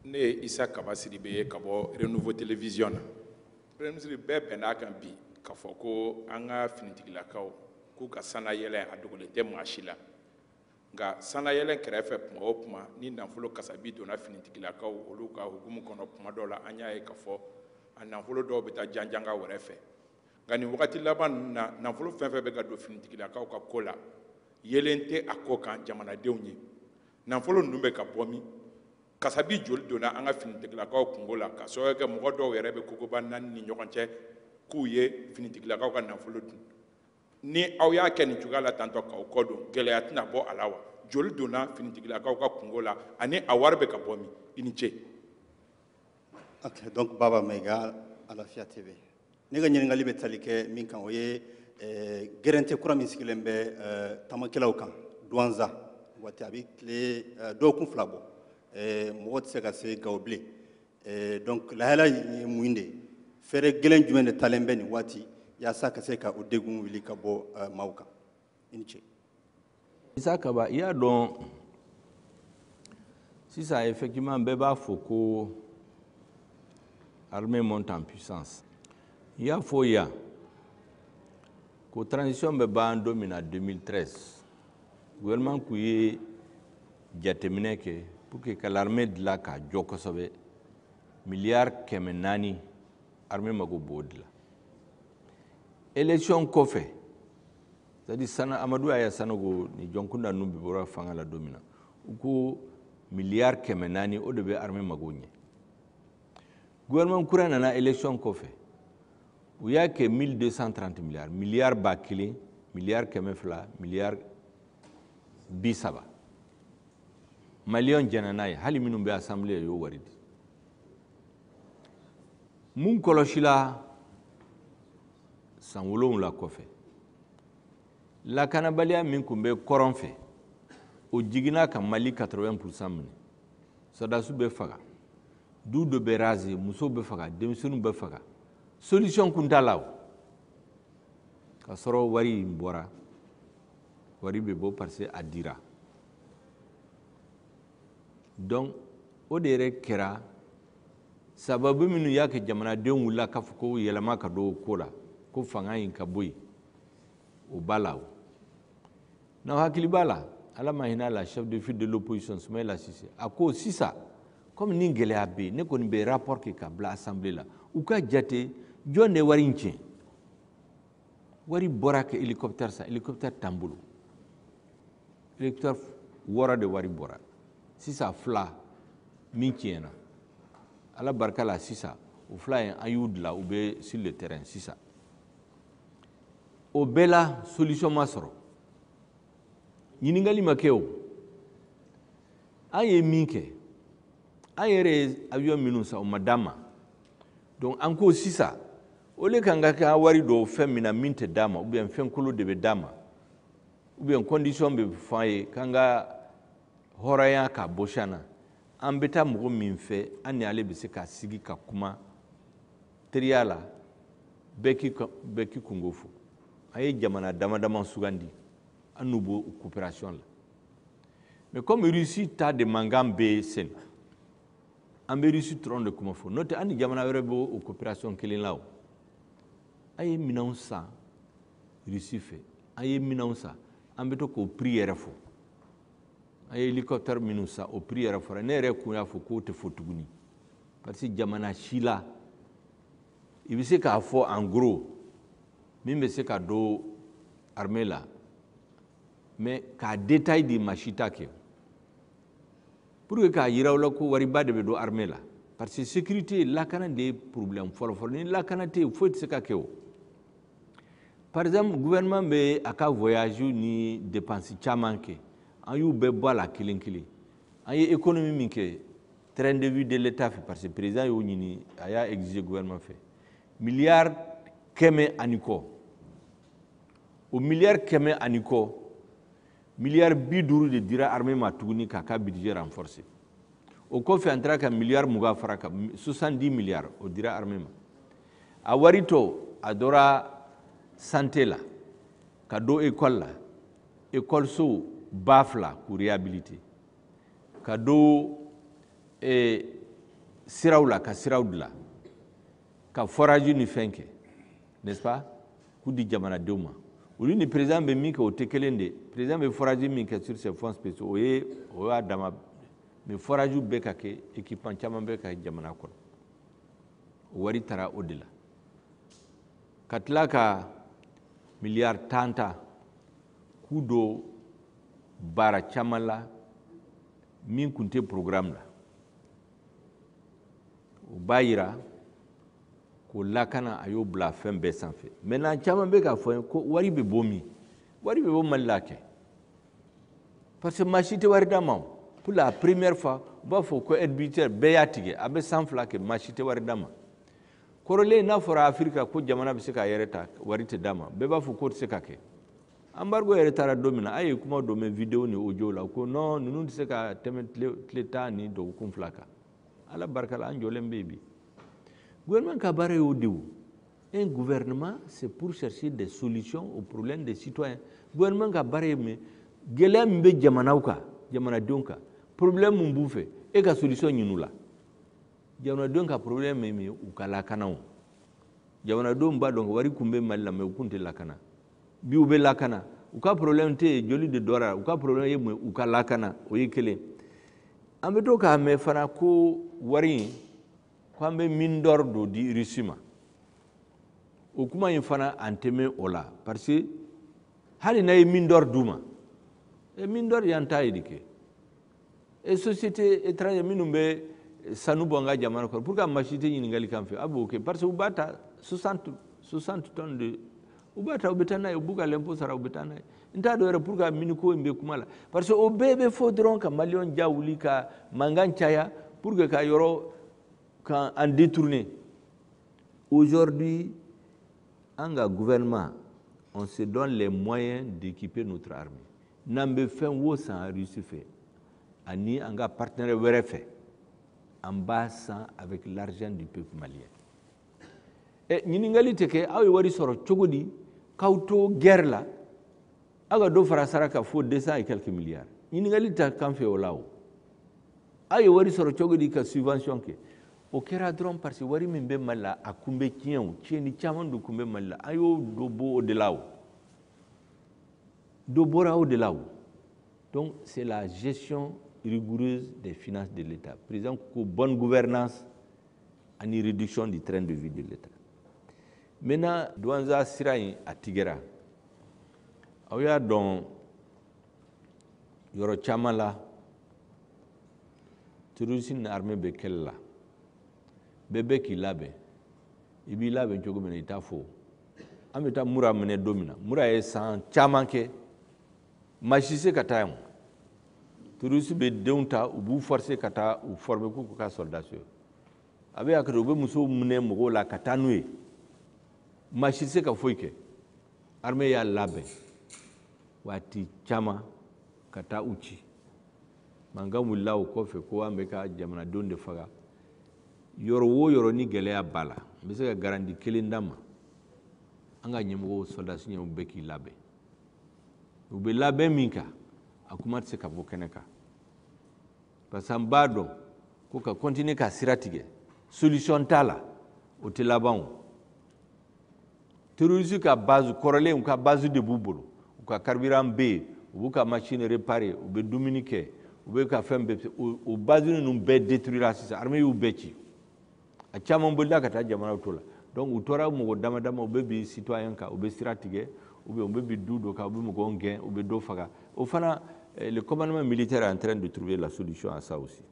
ne ye Isa Kaba Sidibe ye ka bɔ Renouveau Télévision na. Premier ministre bɛɛ bɛnna kan bi k'a fɔ ko an ka finitigilakaw k'u ka sanayɛlɛ a dogolen tɛ maa si la. Nka sanayɛlɛ kɛrɛfɛ tuma o tuma ni nafolo kasabi donna finitigilakaw olu ka hukumu kɔnɔ tuma dɔw la an y'a ye k'a fɔ a nafolo dɔw bɛ taa janjanga wɛrɛ fɛ. Nka nin wagati laban ninnu na nafolo fɛn fɛn bɛ ka don finitigilakaw ka ko la yelen tɛ a ko kan jamanadenw ye. Nafolo ninnu bɛ ka bɔ min? Kasabi joli donna an ka finitigilakaw kungo la ka sababu kɛ mɔgɔ dɔw yɛrɛ bɛ kogoba naani ni ɲɔgɔn cɛ k'u ye finitigilakaw ka nafolo dun. Ni aw y'a kɛ nin cogoya la tantɔ k'aw kɔ don gɛlɛya tɛna bɔ a la wa? Joli donna finitigilakaw ka kungo la ani a wari bɛ ka bɔ min? I ni ce. Ok, donc Baba Maïga, Alafia TV. Ne ka ɲininkali bɛ tali kɛ min kan o ye gɛrɛntɛ kura min sigilen bɛ tamakɛlaw kan Douanza waati a bɛ tile dɔgɔkun fila bɔ mɔgɔ tɛ se ka se Gawo bilen donc lahala ye mun de fɛɛrɛ gɛlɛn jumɛn de talen bɛ nin waati yaasa ka se ka o degun wuli ka bɔ maaw kan i ni ce. Isa Kaba i y'a dɔn sisan effectivement bɛɛ b'a fɔ ko armée monte en puissance. Il y a faux ya ko transition bɛ ban don min na 2013 gouvernement kun ye jateminɛ kɛ pour que ka l'armée dilan k'a jɔ kosɛbɛ miliyari 400 armée mago b'o dilan. Élection kɔfɛ c'est-à-dire Amadou Aya Sanogo ni Jɔnkunda ninnu bi bɔra fanga la don min na u ko miliyari 400 o de bɛ armée mago ɲɛ. Gouvernement kura nana élection kɔfɛ u y'a kɛ 1230 milliards miliyari 1000 miliyari 200 miliyari 30 maliyɛnw jɛnna n'a ye hali minnu bɛ assemblée y'o wari di. Mun kɔlɔsila san 7 kɔfɛ lakanabaliya min kun bɛ kɔrɔn fɛ o jiginna ka Mali 80% minɛ sɔrɔdasiw bɛ faga du dɔ bɛ raser musow bɛ faga denmisɛnninw bɛ faga solution kun t'a la o ka sɔrɔ wari in bɔra wari bɛ bɔ parce que a dira donc o de yɛrɛ kɛra sababu minnu y'a kɛ jamanadenw wulila k'a fɔ ko yɛlɛma ka don o ko la ko fanga in ka bɔ yen o b'a la o n'aw hakili b'a la Ala ma hinɛ a la chef de file de l'opposition Soumaïla Cissé a ko sisan comme ni gɛlɛya bɛ yen ne kɔni bɛ rapport kɛ ka bila assemblée la u ka jate jɔn de wari in tiɲɛ wari bɔra ka hélicoptère san hélicoptère t'an bolo hélicoptère 6 de wari bɔra sisan 2 min tiɲɛna Ala barika la sisan o 2 in an y'u dilan u bɛ sur le terrain sisan o bɛɛ la solution ma sɔrɔ ɲininkali ma kɛ o an ye min kɛ an yɛrɛ ye avion minnu san o ma d'an ma donc an ko sisan o le kan ka kɛ an wari dɔw fɛn min na min tɛ d'an ma ou bien fɛn kolo de bɛ d'an ma ou bien condition bɛ fɔ an ye k'an ka hɔrɔnya ka bɔ san na an bɛ taa mɔgɔ min fɛ an ni ale bɛ se ka sigi ka kuma teriya la bɛɛ k'i kungo fɔ an ye jamana dama dama sugandi an n'u b'o coopération la mais comme Russie ta de mankan bɛ sen an bɛ Russie dɔrɔn de kuma fɔ n'o tɛ an ni jamana wɛrɛ b'o coopération kelen la o an ye minɛnw san Russie fɛ an ye minɛnw san an bɛ to k'o prix yɛrɛ fɔ an ye hélicoptère minnu san o prix yɛrɛ fɔra ne yɛrɛ kun y'a fɔ k'o tɛ fɔ tuguni parce que jamana si la i bɛ se k'a fɔ en gros min bɛ se ka don armée la mais k'a détail di maa si t'a kɛ pour que k'a yira u la ko wariba de bɛ don armée la parce que sécurité lakana de ye problème fɔlɔ-fɔlɔ ni lakana tɛ yen foyi tɛ se ka kɛ o par exemple gouvernement bɛ a ka voyage ni dépense caman kɛ an y'u bɛɛ bɔ a la kelen kelen an ye économie min kɛ train de vie de l'état fɛ parce que président y'o ɲini a y'a exiger gouvernement fɛ miliyari 100 ani kɔ o miliyari 100 ani kɔ miliyari 50 de dira armée ma tuguni k'a ka budget renforcer o kɔfɛ an taara ka miliyari 20 fara kan 70 miliyari o dira armée ma a wari tɔ a dɔra santé la ka don école la écoleso 2000 k'u réhabiliter ka don siraw la ka siraw dilan ka forage ni fɛn kɛ n'est-ce pas k'u di jamanadenw ma olu ni président bɛ min kɛ o tɛ kelen de président bɛ forage min kɛ sur ces fonds spéciaux o y'a dama mais forage bɛ ka kɛ équipement caman bɛ ka jamana kɔnɔ o wari taara o de la ka tila ka miliyari 10 ta k'u don baara caman la min tun tɛ programme la o b'a yira ko lakana a y'o bila fɛn bɛɛ sanfɛ maintenant caman bɛ k'a fɔ ko wari bɛ bɔ min wari bɛ bɔ Mali la kɛ parce que maa si tɛ wari d'a ma pour la première fois u b'a fɔ ko aide budgétaire bɛɛ y'a tigɛ a bɛ 100 francs kɛ maa si tɛ wari d'a ma kɔrɔlen n'a fɔra Afirika ko jamana bɛ se k'a yɛrɛ ta wari tɛ d'a ma bɛɛ b'a fɔ k'o tɛ se ka kɛ embargo yɛrɛ taara don min na a ye kuma dɔ mɛn vidéo ni audio la ko non ninnu tɛ se ka tɛmɛ tile 10 ni dɔgɔkun 2 kan ala barika la an jɔlen bɛ yen bi gouvernement ka baara y'o de o un gouvernement c'est pour chercher des solutions aux problèmes des citoyens gouvernement ka baara ye min gɛlɛya min bɛ jamanaw kan jamanadenw kan problème mun b'u fɛ e ka solution ɲini u la jamanadenw ka problème ye min ye u ka lakanaw jamanadenw b'a dɔn wari kun bɛ Mali la mais u kun tɛ lakana bi u bɛ lakana u ka problème tɛ yen joli de dɔra u ka problème ye mun ye u ka lakana o ye kelen an bɛ to k'a mɛn fana ko wari in ko an bɛ mine d'or dɔ di Russie ma o kuma in fana an tɛ mɛn o la parce que hali n'a ye mine d'or d'u ma mine d'or y'an ta ye de kɛ et société étrangère minnu bɛ sanu bɔ an ka jamana kɔnɔ pour que maa si tɛ ɲininkali k'an fɛ a b'o kɛ parce que u b'a ta 60 tonnes de u b'a ta u bɛ taa n'a ye u b'u ka l'impôt sara u bɛ taa n'a ye n t'a dɔn yɛrɛ pour que mine ko in bɛ kuma la parce que o bɛɛ bɛ fɔ dɔrɔn ka maliyɛn ja wuli ka mankan caya pour que ka yɔrɔ en détourner. Aujourd'hui, en gouvernement, on se donne les moyens d'équiper notre armée. N'ambe fait wo sans Russie fait. Ani anga partenaire wéré fait. En bas avec l'argent du peuple malien. Et ñiningali teke aw wari soro chogodi kauto guerre la aga do farasara ka fo 200 et quelques milliards. Ñiningali ta kan fe olaw. Ay wari soro chogodi ka subvention ke. O kɛra dɔrɔn parce que wari min bɛ Mali la a kun bɛ tiɲɛ o tiɲɛni caman don kun bɛ Mali la an y'o dɔ bɔ o de la o dɔ bɔra o de la o donc c'est la gestion rigoureuse des finances de l'État président ko bonne gouvernance ani réduction du train de vie de l'État maintenant douanza sira in a tigɛra aw y'a dɔn yɔrɔ caman la terrorisme ni armée bɛ kɛlɛ la bɛɛ k'i labɛn i b'i labɛn cogo min na i t'a fɔ an bɛ taa mura minɛ don min na mura ye san caman kɛ maa si se ka taa yen terroriste bɛ denw ta u b'u forcer ka taa u former k'u ka soldats ye a bɛ yakari u bɛ musow minɛ mɔgɔw la ka taa n'u ye maa si se ka foyi kɛ armée y'a labɛn waati caman ka taa u ci mankan wulila o kɔfɛ ko an bɛ ka jamanadenw de faga yɔrɔ o yɔrɔ ni gɛlɛya b'a la n bɛ se ka garanti kelen d'a ma an ka ɲɛmɔgɔw soldats ɲɛw bɛɛ k'i labɛn u bɛ labɛn min kan a kuma tɛ se ka bɔ kɛnɛ kan parce que an b'a dɔn ko ka continuer ka sira tigɛ solution t'a la o tɛ laban o terroriste ka base kɔrɔlen u ka base de b'u bolo u ka carburant bɛ yen u b'u ka machine réparer u bɛ dumuni kɛ u bɛ ka fɛn bɛɛ o base ninnu bɛɛ détruira sisan armée y'u bɛɛ ci a caman bolila ka taa jamanaw to la donc u tora mɔgɔ dama dama u bɛ bin citoyen kan u bɛ sira tigɛ ou bien u bɛ bin du dɔ kan u bɛ mɔgɔw gɛn u bɛ dɔ faga o fana le commandement militaire est en train de trouver la solution à ça aussi